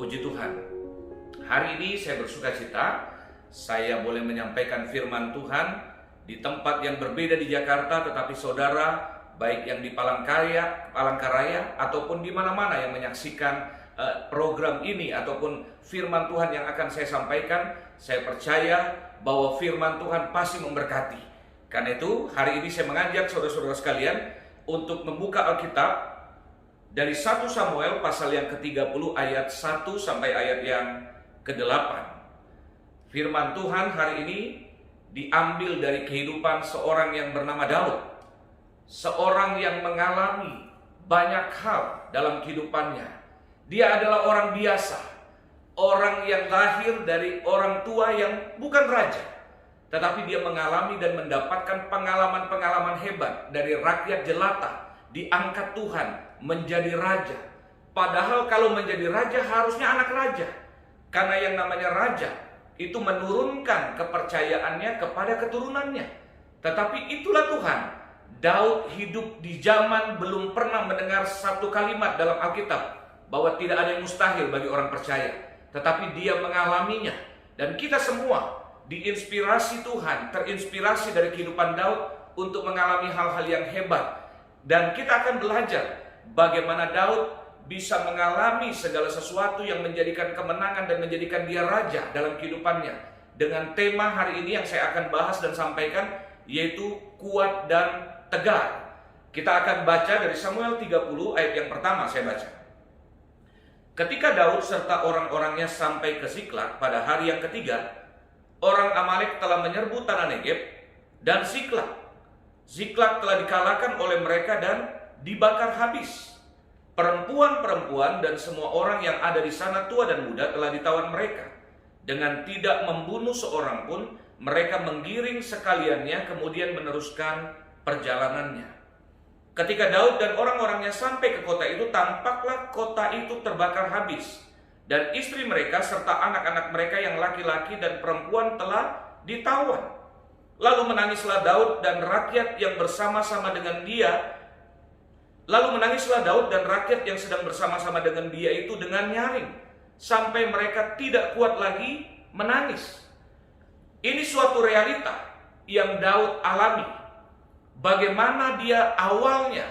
Puji Tuhan. Hari ini saya bersuka cita, saya boleh menyampaikan firman Tuhan di tempat yang berbeda di Jakarta, tetapi saudara, baik yang di Palangkaraya ataupun di mana-mana yang menyaksikan program ini ataupun firman Tuhan yang akan saya sampaikan, saya percaya bahwa firman Tuhan pasti memberkati. Karena itu, hari ini saya mengajak saudara-saudara sekalian untuk membuka Alkitab dari 1 Samuel pasal yang ke-30 ayat 1 sampai ayat yang ke-8. Firman Tuhan hari ini diambil dari kehidupan seorang yang bernama Daud. Seorang yang mengalami banyak hal dalam kehidupannya. Dia adalah orang biasa. Orang yang lahir dari orang tua yang bukan raja. Tetapi dia mengalami dan mendapatkan pengalaman-pengalaman hebat dari rakyat jelata. Diangkat Tuhan menjadi raja. Padahal kalau menjadi raja harusnya anak raja. Karena yang namanya raja itu menurunkan kepercayaannya kepada keturunannya. Tetapi itulah Tuhan. Daud hidup di zaman belum pernah mendengar satu kalimat dalam Alkitab bahwa tidak ada yang mustahil bagi orang percaya. Tetapi dia mengalaminya. Dan kita semua diinspirasi Tuhan, terinspirasi dari kehidupan Daud untuk mengalami hal-hal yang hebat. Dan kita akan belajar bagaimana Daud bisa mengalami segala sesuatu yang menjadikan kemenangan dan menjadikan dia raja dalam kehidupannya. Dengan tema hari ini yang saya akan bahas dan sampaikan, yaitu kuat dan tegar. Kita akan baca dari Samuel 30 ayat yang pertama saya baca. Ketika Daud serta orang-orangnya sampai ke Siklag pada hari yang ketiga, orang Amalek telah menyerbu tanah Negeb dan Siklag. Siklag telah dikalahkan oleh mereka dan dibakar habis. Perempuan-perempuan dan semua orang yang ada di sana, tua dan muda, telah ditawan mereka. Dengan tidak membunuh seorang pun, mereka menggiring sekaliannya kemudian meneruskan perjalanannya. Ketika Daud dan orang-orangnya sampai ke kota itu, tampaklah kota itu terbakar habis. Dan istri mereka serta anak-anak mereka yang laki-laki dan perempuan telah ditawan. Lalu menangislah Daud dan rakyat yang bersama-sama dengan dia. Lalu menangislah Daud dan rakyat yang sedang bersama-sama dengan dia itu dengan nyaring. Sampai mereka tidak kuat lagi menangis. Ini suatu realita yang Daud alami. Bagaimana dia awalnya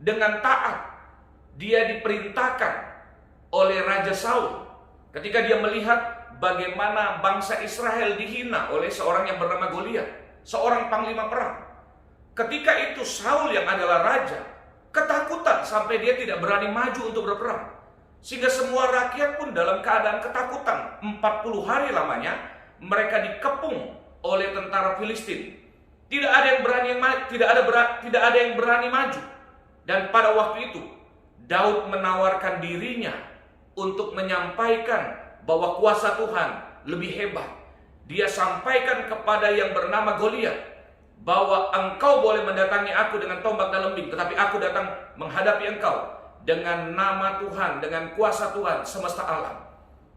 dengan taat. Dia diperintahkan oleh Raja Saul. Ketika dia melihat bagaimana bangsa Israel dihina oleh seorang yang bernama Goliat, seorang panglima perang. Ketika itu Saul yang adalah raja ketakutan sampai dia tidak berani maju untuk berperang. Sehingga semua rakyat pun dalam keadaan ketakutan. 40 hari lamanya mereka dikepung oleh tentara Filistin. Tidak ada yang berani maju. Dan pada waktu itu Daud menawarkan dirinya untuk menyampaikan bahwa kuasa Tuhan lebih hebat. Dia sampaikan kepada yang bernama Goliat bahwa engkau boleh mendatangi aku dengan tombak dan lembing, tetapi aku datang menghadapi engkau dengan nama Tuhan, dengan kuasa Tuhan semesta alam.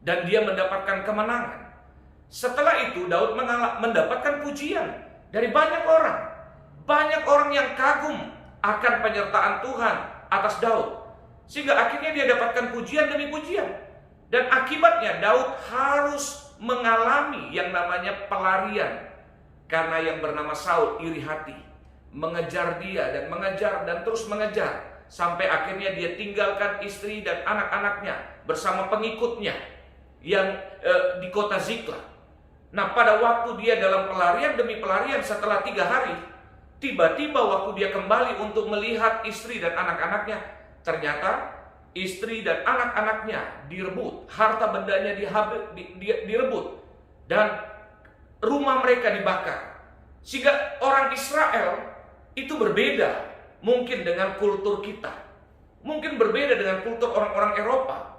Dan dia mendapatkan kemenangan. Setelah itu Daud mendapatkan pujian dari banyak orang. Banyak orang yang kagum akan penyertaan Tuhan atas Daud. Sehingga akhirnya dia dapatkan pujian demi pujian. Dan akibatnya Daud harus mengalami yang namanya pelarian. Karena yang bernama Saul iri hati. Mengejar dia dan mengejar dan terus mengejar. Sampai akhirnya dia tinggalkan istri dan anak-anaknya bersama pengikutnya yang di kota Ziklag. Nah, pada waktu dia dalam pelarian demi pelarian setelah 3 hari, tiba-tiba waktu dia kembali untuk melihat istri dan anak-anaknya, ternyata istri dan anak-anaknya direbut, harta bendanya direbut, dan rumah mereka dibakar. Sehingga orang Israel itu berbeda mungkin dengan kultur kita. Mungkin berbeda dengan kultur orang-orang Eropa.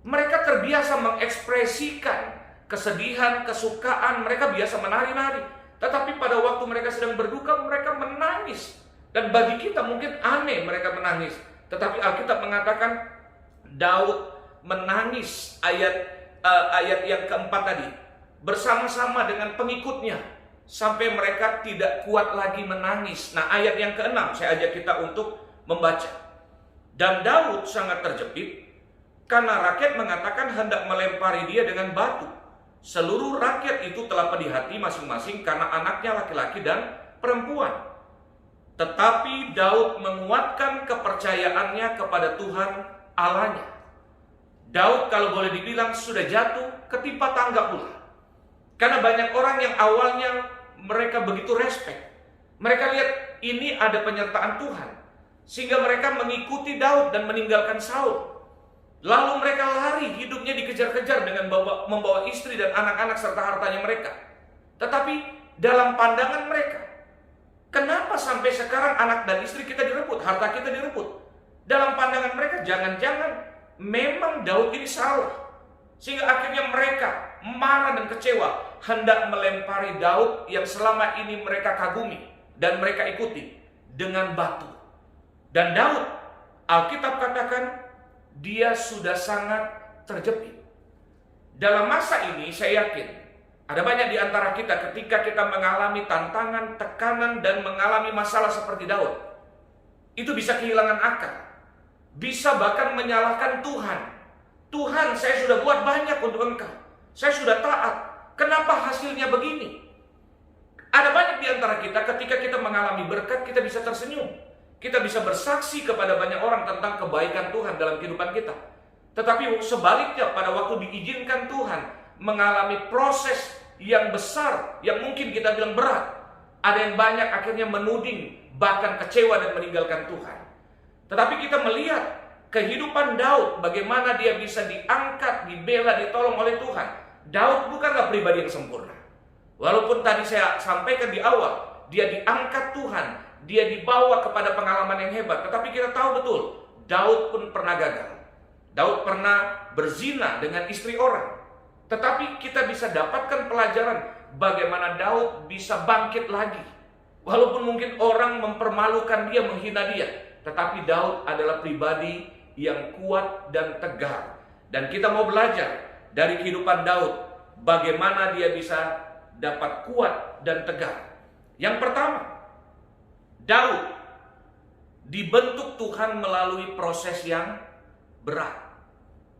Mereka terbiasa mengekspresikan kesedihan, kesukaan, mereka biasa menari-nari. Tetapi pada waktu mereka sedang berduka, mereka menangis. Dan bagi kita mungkin aneh mereka menangis. Tetapi Alkitab mengatakan Daud menangis ayat yang keempat tadi bersama-sama dengan pengikutnya sampai mereka tidak kuat lagi menangis. Nah, ayat yang keenam saya ajak kita untuk membaca. Dan Daud sangat terjepit Karena rakyat mengatakan hendak melempari dia dengan batu. Seluruh rakyat itu telah pedih hati masing-masing karena anaknya laki-laki dan perempuan. Tetapi Daud menguatkan kepercayaannya kepada Tuhan Allahnya. Daud kalau boleh dibilang sudah jatuh ketimpa tangga pula. Karena banyak orang yang awalnya mereka begitu respect. Mereka lihat ini ada penyertaan Tuhan. Sehingga mereka mengikuti Daud dan meninggalkan Saul. Lalu mereka lari, hidupnya dikejar-kejar dengan membawa istri dan anak-anak serta hartanya mereka. Tetapi dalam pandangan mereka, kenapa sampai sekarang anak dan istri kita direbut, harta kita direbut? Dalam pandangan mereka, jangan-jangan memang Daud ini salah. Sehingga akhirnya mereka marah dan kecewa, hendak melempari Daud yang selama ini mereka kagumi dan mereka ikuti dengan batu. Dan Daud, Alkitab katakan, dia sudah sangat terjepit. Dalam masa ini saya yakin ada banyak di antara kita ketika kita mengalami tantangan, tekanan, dan mengalami masalah seperti Daud. Itu bisa kehilangan akal. Bisa bahkan menyalahkan Tuhan. Tuhan, saya sudah buat banyak untuk Engkau. Saya sudah taat. Kenapa hasilnya begini? Ada banyak di antara kita ketika kita mengalami berkat, kita bisa tersenyum. Kita bisa bersaksi kepada banyak orang tentang kebaikan Tuhan dalam kehidupan kita. Tetapi sebaliknya pada waktu diizinkan Tuhan mengalami proses yang besar, yang mungkin kita bilang berat, ada yang banyak akhirnya menuding, bahkan kecewa dan meninggalkan Tuhan. Tetapi kita melihat kehidupan Daud, bagaimana dia bisa diangkat, dibela, ditolong oleh Tuhan. Daud bukanlah pribadi yang sempurna. Walaupun tadi saya sampaikan di awal, dia diangkat Tuhan, dia dibawa kepada pengalaman yang hebat. Tetapi kita tahu betul, Daud pun pernah gagal. Daud pernah berzina dengan istri orang. Tetapi kita bisa dapatkan pelajaran bagaimana Daud bisa bangkit lagi. Walaupun mungkin orang mempermalukan dia, menghina dia, tetapi Daud adalah pribadi yang kuat dan tegar. Dan kita mau belajar dari kehidupan Daud, bagaimana dia bisa dapat kuat dan tegar. Yang pertama, Daud dibentuk Tuhan melalui proses yang berat.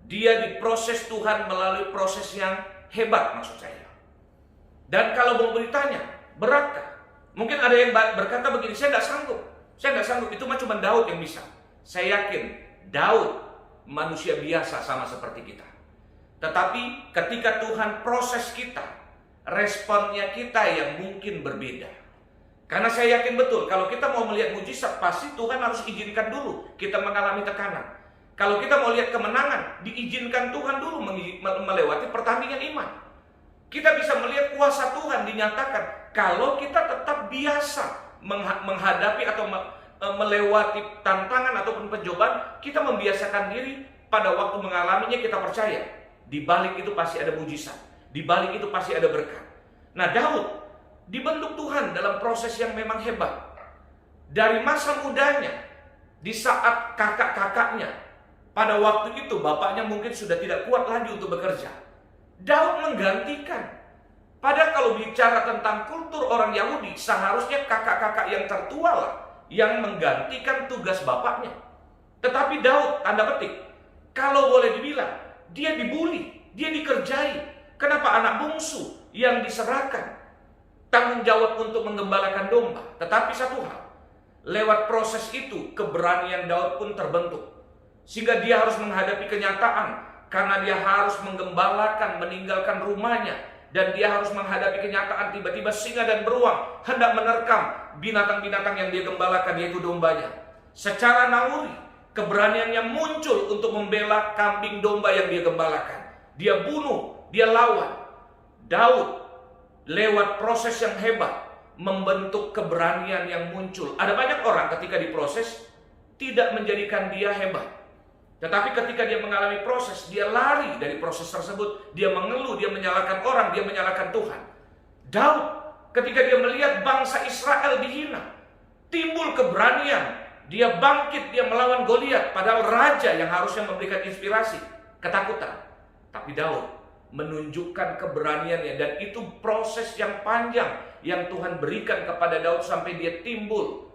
Dia diproses Tuhan melalui proses yang hebat, maksud saya. Dan kalau mau ditanya, beratkah? Mungkin ada yang berkata begini, saya tidak sanggup, itu mah cuma Daud yang bisa. Saya yakin Daud manusia biasa sama seperti kita. Tetapi ketika Tuhan proses kita, responnya kita yang mungkin berbeda. Karena saya yakin betul, kalau kita mau melihat mujizat, pasti Tuhan harus izinkan dulu kita mengalami tekanan. Kalau kita mau lihat kemenangan, diizinkan Tuhan dulu melewati pertandingan iman. Kita bisa melihat kuasa Tuhan dinyatakan kalau kita tetap biasa menghadapi atau melewati tantangan ataupun pencobaan, kita membiasakan diri pada waktu mengalaminya, kita percaya di balik itu pasti ada mujizat, di balik itu pasti ada berkat. Nah, Daud dibentuk Tuhan dalam proses yang memang hebat. Dari masa mudanya, di saat kakak-kakaknya, pada waktu itu bapaknya mungkin sudah tidak kuat lagi untuk bekerja, Daud menggantikan. Padahal kalau bicara tentang kultur orang Yahudi, seharusnya kakak-kakak yang tertua lah yang menggantikan tugas bapaknya. Tetapi Daud, tanda petik, kalau boleh dibilang, dia dibully, dia dikerjai. Kenapa anak bungsu yang diserahkan tanggung jawab untuk menggembalakan domba? Tetapi satu hal, lewat proses itu keberanian Daud pun terbentuk. Sehingga dia harus menghadapi kenyataan, karena dia harus menggembalakan, meninggalkan rumahnya. Dan dia harus menghadapi kenyataan tiba-tiba singa dan beruang hendak menerkam binatang-binatang yang dia gembalakan, yaitu dombanya. Secara naluri, keberaniannya muncul untuk membela kambing domba yang dia gembalakan. Dia bunuh, dia lawan. Daud lewat proses yang hebat membentuk keberanian yang muncul. Ada banyak orang ketika diproses tidak menjadikan dia hebat. Tetapi ketika dia mengalami proses, dia lari dari proses tersebut. Dia mengeluh, dia menyalahkan orang, dia menyalahkan Tuhan. Daud ketika dia melihat bangsa Israel dihina, timbul keberanian. Dia bangkit, dia melawan Goliat. Padahal raja yang harusnya memberikan inspirasi, ketakutan. Tapi Daud menunjukkan keberaniannya. Dan itu proses yang panjang yang Tuhan berikan kepada Daud sampai dia timbul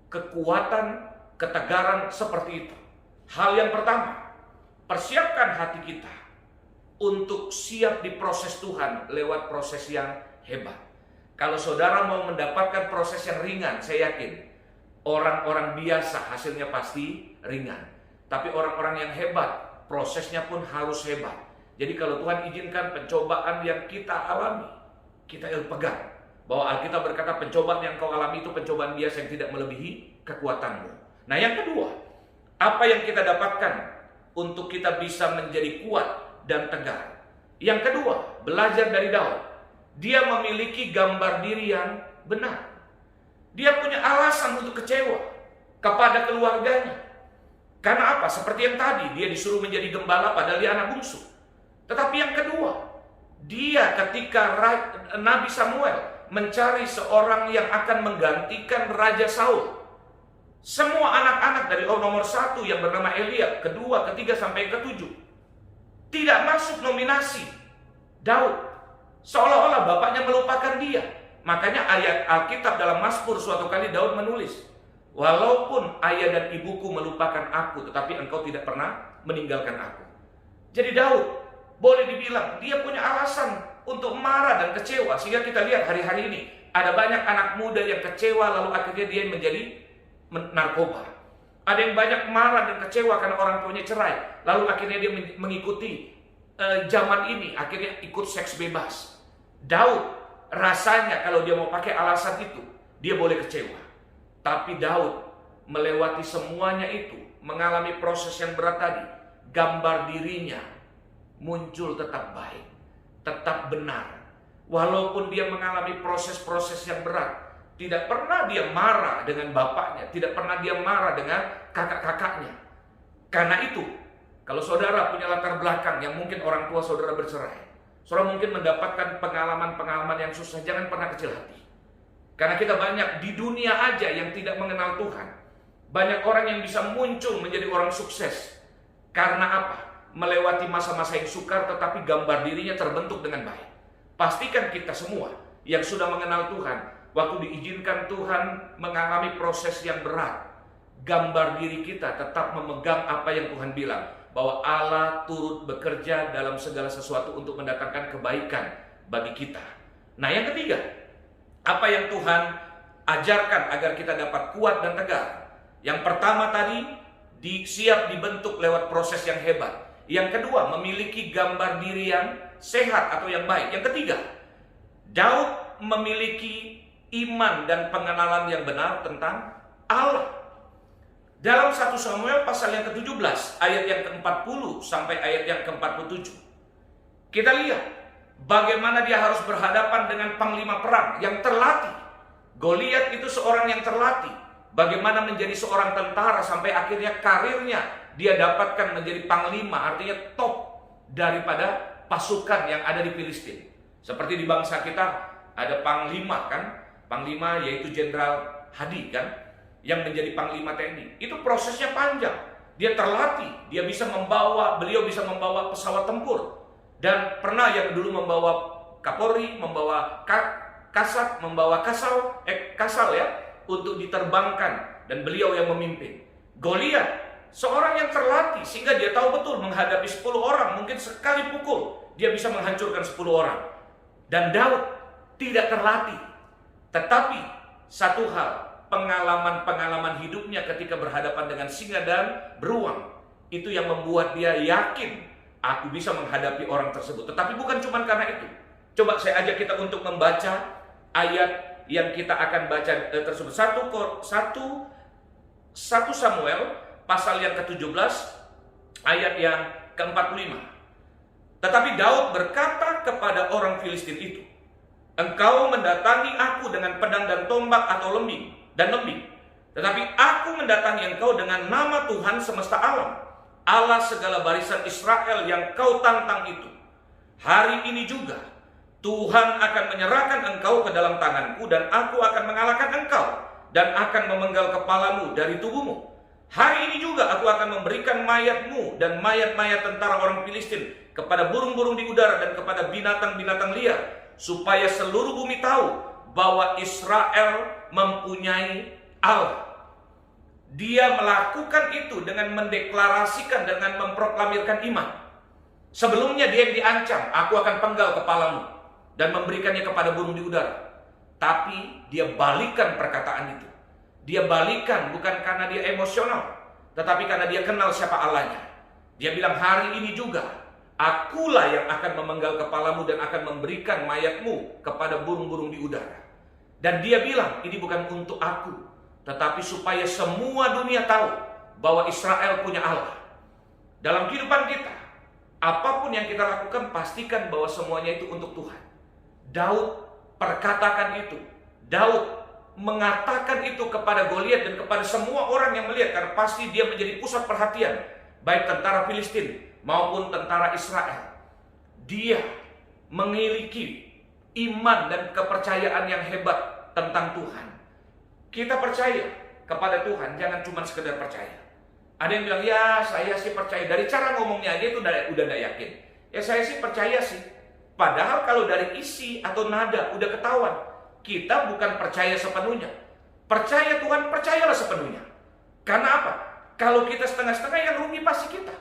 kekuatan, ketegaran seperti itu. Hal yang pertama, persiapkan hati kita untuk siap diproses Tuhan lewat proses yang hebat. Kalau saudara mau mendapatkan proses yang ringan, saya yakin orang-orang biasa hasilnya pasti ringan. Tapi orang-orang yang hebat, prosesnya pun harus hebat. Jadi kalau Tuhan izinkan pencobaan yang kita alami, kita pegang bahwa Alkitab berkata pencobaan yang kau alami itu pencobaan biasa yang tidak melebihi kekuatanmu. Nah, yang kedua, apa yang kita dapatkan untuk kita bisa menjadi kuat dan tegar? Yang kedua, belajar dari Daud. Dia memiliki gambar diri yang benar. Dia punya alasan untuk kecewa kepada keluarganya. Karena apa? Seperti yang tadi, dia disuruh menjadi gembala padahal dia anak bungsu. Tetapi yang kedua, dia ketika Nabi Samuel mencari seorang yang akan menggantikan Raja Saul, semua anak-anak dari nomor 1 yang bernama Eliab, kedua, ketiga, sampai ke-7 tidak masuk nominasi Daud. Seolah-olah bapaknya melupakan dia. Makanya ayat Alkitab dalam Mazmur suatu kali Daud menulis, walaupun ayah dan ibuku melupakan aku, tetapi engkau tidak pernah meninggalkan aku. Jadi Daud boleh dibilang dia punya alasan untuk marah dan kecewa. Sehingga kita lihat hari-hari ini ada banyak anak muda yang kecewa lalu akhirnya dia menjadi narkoba. Ada yang banyak marah dan kecewa karena orang tuanya cerai, lalu akhirnya dia mengikuti zaman ini, akhirnya ikut seks bebas. Daud rasanya kalau dia mau pakai alasan itu, dia boleh kecewa. Tapi Daud melewati semuanya itu, mengalami proses yang berat tadi. Gambar dirinya muncul tetap baik, tetap benar. Walaupun dia mengalami proses-proses yang berat, tidak pernah dia marah dengan bapaknya, tidak pernah dia marah dengan kakak-kakaknya. Karena itu, kalau saudara punya latar belakang yang mungkin orang tua saudara bercerai, saudara mungkin mendapatkan pengalaman-pengalaman yang susah, jangan pernah kecil hati. Karena kita banyak di dunia aja yang tidak mengenal Tuhan. Banyak orang yang bisa muncul menjadi orang sukses. Karena apa? Melewati masa-masa yang sukar tetapi gambar dirinya terbentuk dengan baik. Pastikan kita semua yang sudah mengenal Tuhan, waktu diizinkan Tuhan mengalami proses yang berat, gambar diri kita tetap memegang apa yang Tuhan bilang, bahwa Allah turut bekerja dalam segala sesuatu untuk mendatangkan kebaikan bagi kita. Nah, yang ketiga, apa yang Tuhan ajarkan agar kita dapat kuat dan tegar? Yang pertama tadi, siap dibentuk lewat proses yang hebat. Yang kedua, memiliki gambar diri yang sehat atau yang baik. Yang ketiga, Daud memiliki iman dan pengenalan yang benar tentang Allah. Dalam 1 Samuel pasal yang ke-17, ayat yang ke-40 sampai ayat yang ke-47, kita lihat bagaimana dia harus berhadapan dengan panglima perang yang terlatih. Goliat itu seorang yang terlatih. Bagaimana menjadi seorang tentara sampai akhirnya karirnya dia dapatkan menjadi panglima, artinya top daripada pasukan yang ada di Filistin. Seperti di bangsa kita ada panglima kan, panglima yaitu Jenderal Hadi kan, yang menjadi panglima TNI. Itu prosesnya panjang. Dia terlatih, beliau bisa membawa pesawat tempur. Dan pernah yang dulu membawa Kapolri, membawa Kasat, membawa Kasal ya, untuk diterbangkan, dan beliau yang memimpin. Goliat, seorang yang terlatih sehingga dia tahu betul menghadapi 10 orang, mungkin sekali pukul dia bisa menghancurkan 10 orang. Dan Daud tidak terlatih. Tetapi satu hal, pengalaman-pengalaman hidupnya ketika berhadapan dengan singa dan beruang, itu yang membuat dia yakin, aku bisa menghadapi orang tersebut. Tetapi bukan cuma karena itu. Coba saya ajak kita untuk membaca ayat yang kita akan baca tersebut. 1 Samuel pasal yang ke-17 ayat yang ke-45. Tetapi Daud berkata kepada orang Filistin itu, engkau mendatangi aku dengan pedang dan tombak atau lembing. Tetapi aku mendatangi engkau dengan nama Tuhan semesta alam, Allah segala barisan Israel yang kau tantang itu. Hari ini juga Tuhan akan menyerahkan engkau ke dalam tanganku, dan aku akan mengalahkan engkau dan akan memenggal kepalamu dari tubuhmu. Hari ini juga aku akan memberikan mayatmu dan mayat-mayat tentara orang Filistin kepada burung-burung di udara dan kepada binatang-binatang liar, supaya seluruh bumi tahu bahwa Israel mempunyai Allah. Dia melakukan itu dengan mendeklarasikan, dengan memproklamirkan iman. Sebelumnya dia yang diancam, aku akan penggal kepalamu dan memberikannya kepada burung di udara. Tapi dia balikan perkataan itu. Dia balikan bukan karena dia emosional, tetapi karena dia kenal siapa Allahnya. Dia bilang, hari ini juga akulah yang akan memenggal kepalamu dan akan memberikan mayatmu kepada burung-burung di udara. Dan dia bilang, ini bukan untuk aku, tetapi supaya semua dunia tahu bahwa Israel punya Allah. Dalam kehidupan kita, apapun yang kita lakukan, pastikan bahwa semuanya itu untuk Tuhan. Daud perkatakan itu. Daud mengatakan itu kepada Goliat dan kepada semua orang yang melihat, karena pasti dia menjadi pusat perhatian baik tentara Filistin maupun tentara Israel. Dia memiliki iman dan kepercayaan yang hebat tentang Tuhan. Kita percaya kepada Tuhan, jangan cuma sekedar percaya. Ada yang bilang, ya saya sih percaya, dari cara ngomongnya aja itu udah gak yakin. Ya saya sih percaya sih. Padahal kalau dari isi atau nada udah ketahuan, kita bukan percaya sepenuhnya. Percaya Tuhan, percayalah sepenuhnya. Karena apa? Kalau kita setengah-setengah, yang rugi pasti kita.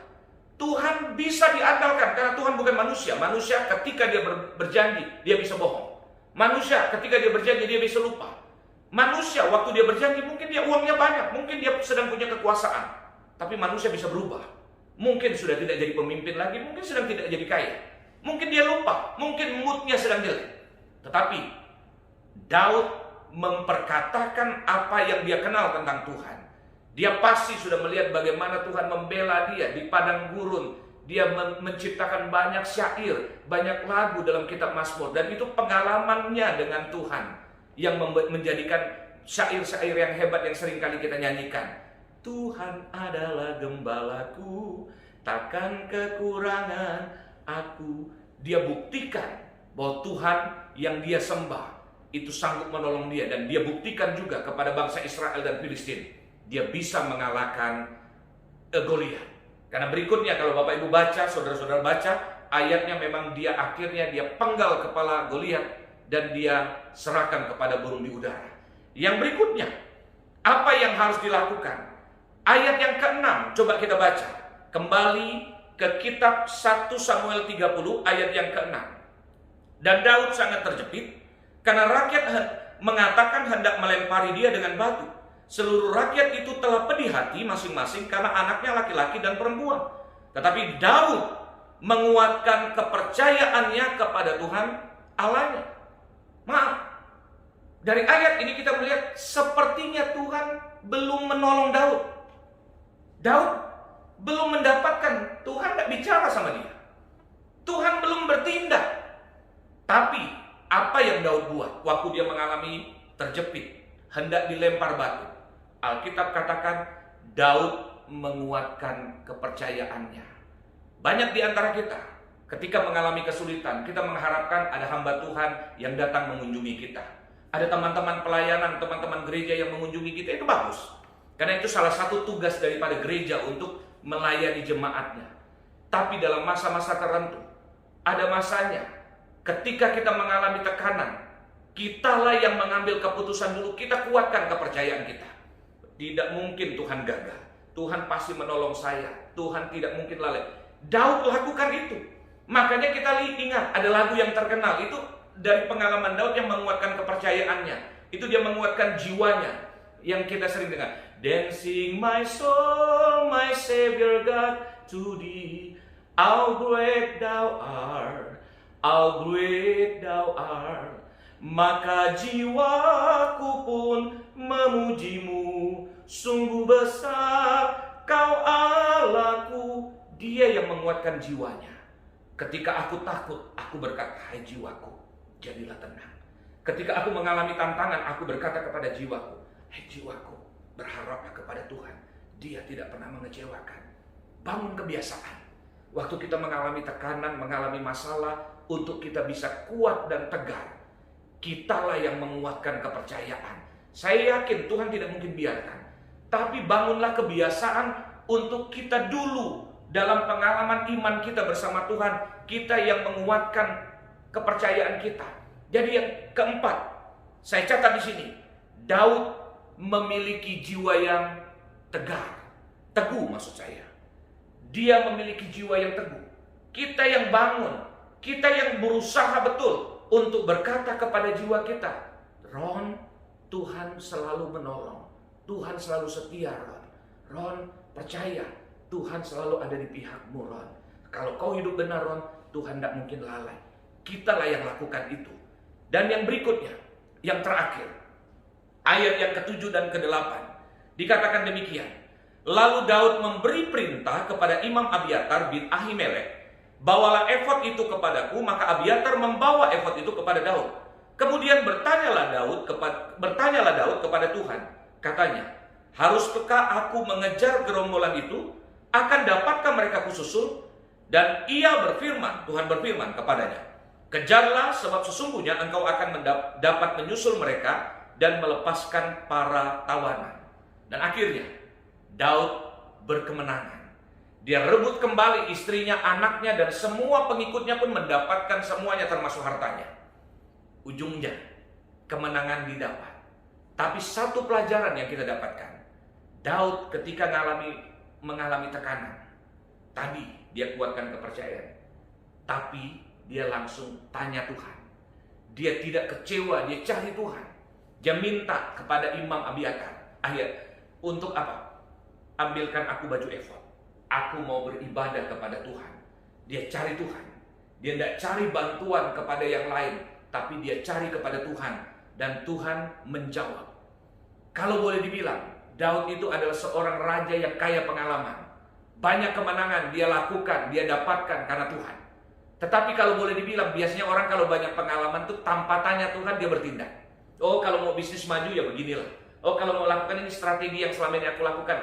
Tuhan bisa diandalkan karena Tuhan bukan manusia. Manusia ketika dia berjanji, dia bisa bohong. Manusia ketika dia berjanji, dia bisa lupa. Manusia waktu dia berjanji, mungkin dia uangnya banyak, mungkin dia sedang punya kekuasaan. Tapi manusia bisa berubah. Mungkin sudah tidak jadi pemimpin lagi, mungkin sedang tidak jadi kaya. Mungkin dia lupa, mungkin moodnya sedang jelek. Tetapi Daud memperkatakan apa yang dia kenal tentang Tuhan. Dia pasti sudah melihat bagaimana Tuhan membela dia di padang gurun. Dia menciptakan banyak syair, banyak lagu dalam kitab Mazmur. Dan itu pengalamannya dengan Tuhan yang menjadikan syair-syair yang hebat yang sering kali kita nyanyikan. Tuhan adalah gembalaku, takkan kekurangan aku. Dia buktikan bahwa Tuhan yang dia sembah itu sanggup menolong dia. Dan dia buktikan juga kepada bangsa Israel dan Filistin, dia bisa mengalahkan Goliat. Karena berikutnya kalau Bapak Ibu baca, saudara-saudara baca, ayatnya memang dia akhirnya dia penggal kepala Goliat dan dia serahkan kepada burung di udara. Yang berikutnya, apa yang harus dilakukan? Ayat yang ke-6, coba kita baca. Kembali ke kitab 1 Samuel 30 ayat yang ke-6. Dan Daud sangat terjepit karena rakyat mengatakan hendak melempari dia dengan batu. Seluruh rakyat itu telah pedih hati masing-masing karena anaknya laki-laki dan perempuan. Tetapi Daud menguatkan kepercayaannya kepada Tuhan Allahnya. Maaf, dari ayat ini kita melihat sepertinya Tuhan belum menolong Daud. Daud belum mendapatkan, Tuhan tidak bicara sama dia. Tuhan belum bertindak. Tapi apa yang Daud buat waktu dia mengalami terjepit, hendak dilempar batu? Alkitab katakan Daud menguatkan kepercayaannya. Banyak di antara kita ketika mengalami kesulitan, kita mengharapkan ada hamba Tuhan yang datang mengunjungi kita. Ada teman-teman pelayanan, teman-teman gereja yang mengunjungi kita, itu bagus. Karena itu salah satu tugas daripada gereja untuk melayani jemaatnya. Tapi dalam masa-masa tertentu, ada masanya ketika kita mengalami tekanan, kitalah yang mengambil keputusan dulu, kita kuatkan kepercayaan kita. Tidak mungkin Tuhan gagal. Tuhan pasti menolong saya. Tuhan tidak mungkin lalai. Daud lakukan itu. Makanya kita ingat, ada lagu yang terkenal. Itu dari pengalaman Daud yang menguatkan kepercayaannya. Itu dia menguatkan jiwanya. Yang kita sering dengar. Dancing my soul, my Savior God, to thee. How great thou art. How great thou art. Maka jiwaku pun memujimu, sungguh besar kau Allahku. Dia yang menguatkan jiwanya. Ketika aku takut, aku berkata, hai jiwaku, jadilah tenang. Ketika aku mengalami tantangan, aku berkata kepada jiwaku, hai jiwaku, berharaplah kepada Tuhan. Dia tidak pernah mengecewakan. Bangun kebiasaan. Waktu kita mengalami tekanan, mengalami masalah, untuk kita bisa kuat dan tegar, kitalah yang menguatkan kepercayaan. Saya yakin Tuhan tidak mungkin biarkan. Tapi bangunlah kebiasaan untuk kita dulu dalam pengalaman iman kita bersama Tuhan, kita yang menguatkan kepercayaan kita. Jadi yang keempat, saya catat di sini, Daud memiliki jiwa yang tegar. Teguh maksud saya. Dia memiliki jiwa yang teguh. Kita yang bangun, kita yang berusaha betul untuk berkata kepada jiwa kita, Ron, Tuhan selalu menolong. Tuhan selalu setia, Ron. Ron, percaya, Tuhan selalu ada di pihakmu, Ron. Kalau kau hidup benar, Ron, Tuhan tidak mungkin lalai. Kitalah yang lakukan itu. Dan yang berikutnya, yang terakhir, ayat yang ke-7 dan ke-8, dikatakan demikian. Lalu Daud memberi perintah kepada Imam Abiatar bin Ahimelek, bawalah efod itu kepadaku, maka Abiatar membawa efod itu kepada Daud. Kemudian bertanyalah Daud kepada Tuhan. Katanya, haruskah aku mengejar gerombolan itu? Akan dapatkah mereka kususul? Dan ia berfirman, Tuhan berfirman kepadanya, kejarlah, sebab sesungguhnya engkau akan dapat menyusul mereka dan melepaskan para tawanan. Dan akhirnya Daud berkemenangan. Dia rebut kembali istrinya, anaknya, dan semua pengikutnya pun mendapatkan semuanya termasuk hartanya. Ujungnya kemenangan didapat. Tapi satu pelajaran yang kita dapatkan, Daud ketika mengalami tekanan, tadi dia kuatkan kepercayaan, tapi dia langsung tanya Tuhan. Dia tidak kecewa, dia cari Tuhan. Dia minta kepada Imam Abiatar, untuk apa? Ambilkan aku baju efod. Aku mau beribadah kepada Tuhan. Dia cari Tuhan. Dia tidak cari bantuan kepada yang lain, tapi dia cari kepada Tuhan. Dan Tuhan menjawab. Kalau boleh dibilang, Daud itu adalah seorang raja yang kaya pengalaman. Banyak kemenangan dia lakukan, dia dapatkan karena Tuhan. Tetapi kalau boleh dibilang, biasanya orang kalau banyak pengalaman tuh tanpa tanya Tuhan dia bertindak. Oh, kalau mau bisnis maju ya beginilah. Oh, kalau mau lakukan ini strategi yang selama ini aku lakukan,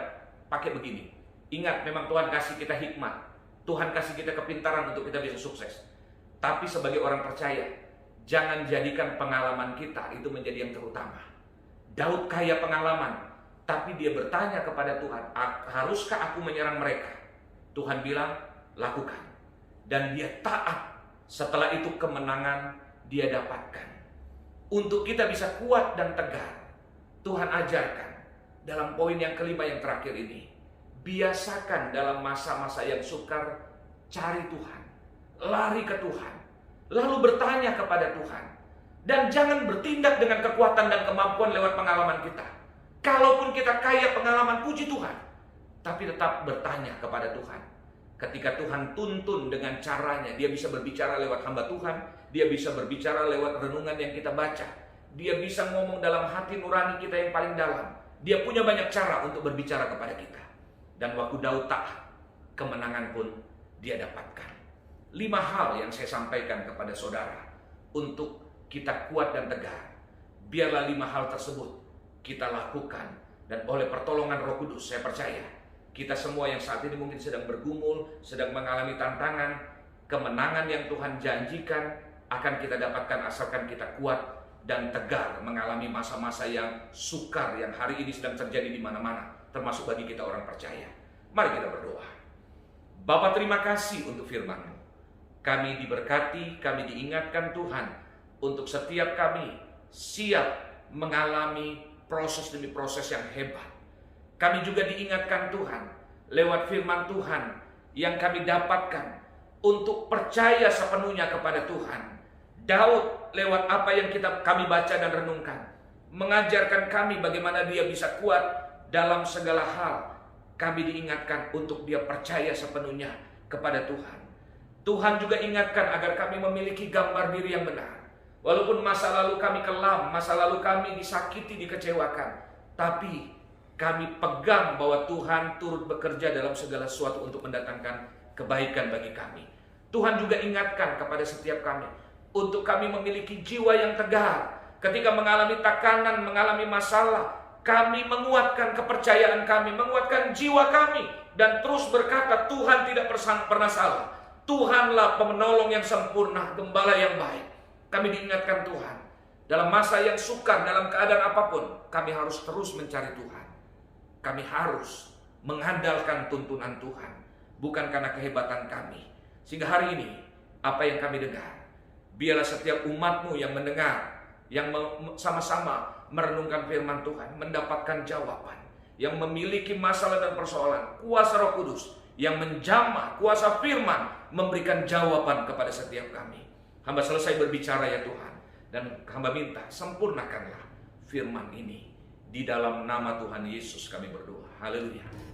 pakai begini. Ingat, memang Tuhan kasih kita hikmat. Tuhan kasih kita kepintaran untuk kita bisa sukses. Tapi sebagai orang percaya, jangan jadikan pengalaman kita itu menjadi yang terutama. Daud kaya pengalaman, tapi dia bertanya kepada Tuhan, haruskah aku menyerang mereka? Tuhan bilang, lakukan. Dan dia taat. Setelah itu kemenangan dia dapatkan. Untuk kita bisa kuat dan tegar, Tuhan ajarkan dalam poin yang kelima yang terakhir ini. Biasakan dalam masa-masa yang sukar, cari Tuhan, lari ke Tuhan, lalu bertanya kepada Tuhan. Dan jangan bertindak dengan kekuatan dan kemampuan lewat pengalaman kita. Kalaupun kita kaya pengalaman, puji Tuhan, tapi tetap bertanya kepada Tuhan. Ketika Tuhan tuntun dengan caranya, dia bisa berbicara lewat hamba Tuhan, dia bisa berbicara lewat renungan yang kita baca, dia bisa ngomong dalam hati nurani kita yang paling dalam. Dia punya banyak cara untuk berbicara kepada kita. Dan waktu Daud taat, kemenangan pun dia dapatkan. 5 hal yang saya sampaikan kepada saudara untuk kita kuat dan tegar. Biarlah 5 hal tersebut kita lakukan, dan oleh pertolongan Roh Kudus saya percaya kita semua yang saat ini mungkin sedang bergumul, sedang mengalami tantangan, kemenangan yang Tuhan janjikan akan kita dapatkan asalkan kita kuat dan tegar mengalami masa-masa yang sukar yang hari ini sedang terjadi di mana-mana, termasuk bagi kita orang percaya. Mari kita berdoa. Bapa, terima kasih untuk firman-Mu. Kami diberkati, kami diingatkan Tuhan untuk setiap kami siap mengalami proses demi proses yang hebat. Kami juga diingatkan Tuhan lewat firman Tuhan yang kami dapatkan untuk percaya sepenuhnya kepada Tuhan. Daud lewat apa yang kami baca dan renungkan mengajarkan kami bagaimana dia bisa kuat dalam segala hal. Kami diingatkan untuk dia percaya sepenuhnya kepada Tuhan. Tuhan juga ingatkan agar kami memiliki gambar diri yang benar. Walaupun masa lalu kami kelam, masa lalu kami disakiti, dikecewakan, tapi kami pegang bahwa Tuhan turut bekerja dalam segala sesuatu untuk mendatangkan kebaikan bagi kami. Tuhan juga ingatkan kepada setiap kami untuk kami memiliki jiwa yang tegar. Ketika mengalami tekanan, mengalami masalah, kami menguatkan kepercayaan kami, menguatkan jiwa kami, dan terus berkata, Tuhan tidak pernah salah. Tuhanlah penolong yang sempurna, gembala yang baik. Kami diingatkan Tuhan, dalam masa yang sukar, dalam keadaan apapun, kami harus terus mencari Tuhan. Kami harus mengandalkan tuntunan Tuhan, bukan karena kehebatan kami. Sehingga hari ini, apa yang kami dengar, biarlah setiap umat-Mu yang mendengar, yang sama-sama merenungkan firman Tuhan, mendapatkan jawaban. yang memiliki masalah dan persoalan, kuasa Roh Kudus yang menjamah, kuasa firman memberikan jawaban kepada setiap kami. Hamba selesai berbicara ya Tuhan, dan hamba minta sempurnakanlah firman ini. Di dalam nama Tuhan Yesus kami berdoa. Haleluya.